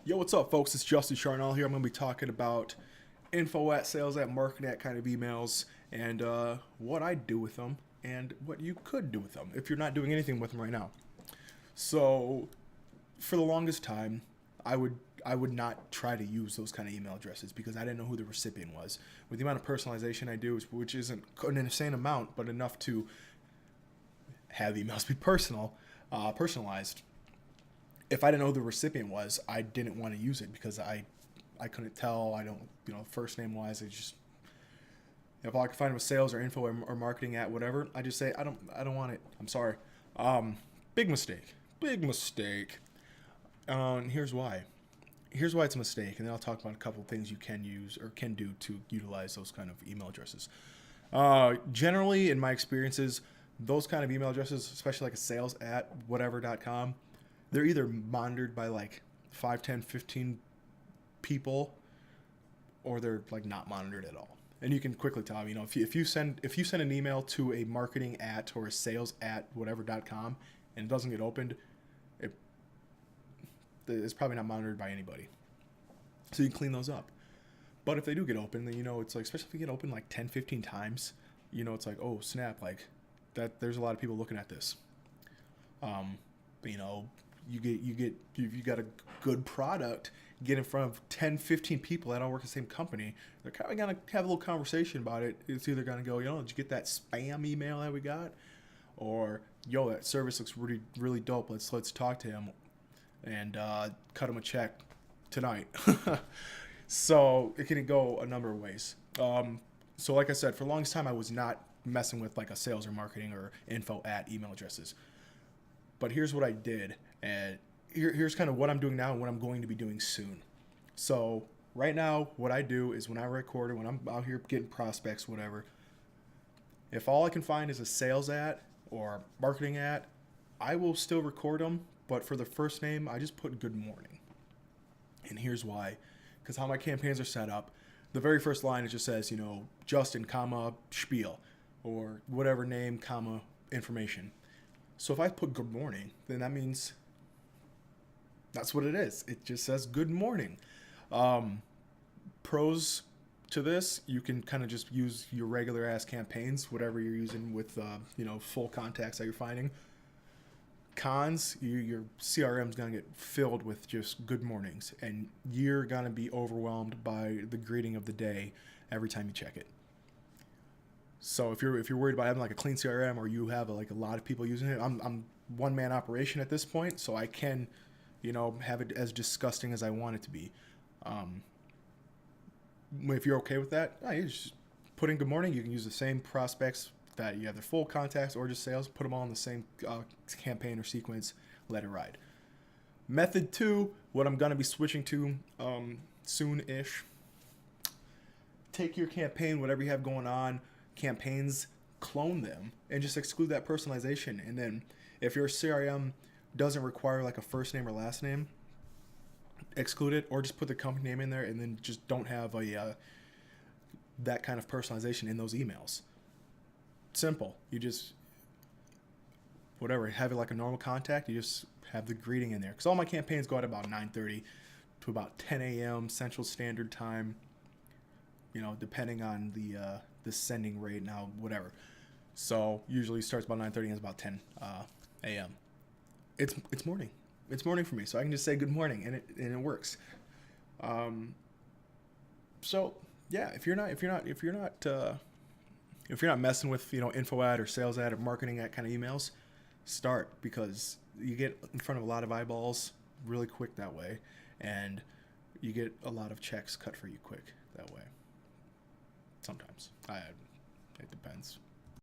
Yo, what's up, folks? It's Justin Charnell here. I'm going to be talking about info at, sales at, marketing at kind of emails and what I do with them and what you could do with them if you're not doing anything with them right now. So, for the longest time, I would I would not try to use those kind of email addresses because I didn't know who the recipient was. With the amount of personalization I do, which isn't an insane amount, but enough to have emails be personalized, if I didn't know who the recipient was, I didn't want to use it because I couldn't tell. I don't, first name wise, I just, if all I could find was sales or info or marketing at whatever, I just say I don't want it. I'm sorry. Big mistake. Big mistake. And here's why. Here's why it's a mistake, and then I'll talk about a couple of things you can use or can do to utilize those kind of email addresses. Generally, in my experiences, those kind of email addresses, especially like a sales at whatever.com, they're either monitored by like 5, 10, 15 people, or they're like not monitored at all. And you can quickly tell, if you send an email to a marketing at or a sales at whatever.com and it doesn't get opened, it's probably not monitored by anybody. So you can clean those up. But if they do get open, then it's like, especially if you get open like 10, 15 times, it's like, oh snap, like that there's a lot of people looking at this. You got a good product, get in front of 10, 15 people that all work at the same company. They're kind of gonna have a little conversation about it. It's either gonna go, did you get that spam email that we got? Or, that service looks really, really dope. Let's talk to him and cut him a check tonight. So it can go a number of ways. So like I said, for the longest time, I was not messing with like a sales or marketing or info at email addresses. But here's what I did, and here's kind of what I'm doing now and what I'm going to be doing soon. So right now, what I do is when I record it, when I'm out here getting prospects, whatever, if all I can find is a sales at or marketing at, I will still record them. But for the first name, I just put good morning. And here's why. Because how my campaigns are set up, the very first line, it just says, Justin, comma, spiel, or whatever name, comma, information. So if I put good morning, then that means that's what it is. It just says good morning. Pros to this, you can kind of just use your regular ass campaigns, whatever you're using with, full contacts that you're finding. Cons, your CRM's gonna get filled with just good mornings, and you're gonna be overwhelmed by the greeting of the day every time you check it. So if you're worried about having like a clean CRM, or you have like a lot of people using it, I'm one man operation at this point, so I can, have it as disgusting as I want it to be. If you're okay with that, you just put in good morning. You can use the same prospects that you have their full contacts or just sales, put them all in the same campaign or sequence, let it ride. Method 2, what I'm going to be switching to soon-ish. Take your campaign, whatever you have going on, campaigns, clone them, and just exclude that personalization. And then if your CRM doesn't require like a first name or last name, exclude it, or just put the company name in there, and then just don't have that kind of personalization in those emails. Simple. You just, whatever, have it like a normal contact. You just have the greeting in there. Because all my campaigns go at about 9:30 to about 10 a.m. Central Standard Time, depending on the sending rate now, whatever. So usually starts about 9:30 and it's about 10 a.m. It's morning. It's morning for me, so I can just say good morning, and it works. So yeah, if you're not messing with info ad or sales ad or marketing ad kind of emails, start, because you get in front of a lot of eyeballs really quick that way, and you get a lot of checks cut for you quick that way. Sometimes it depends.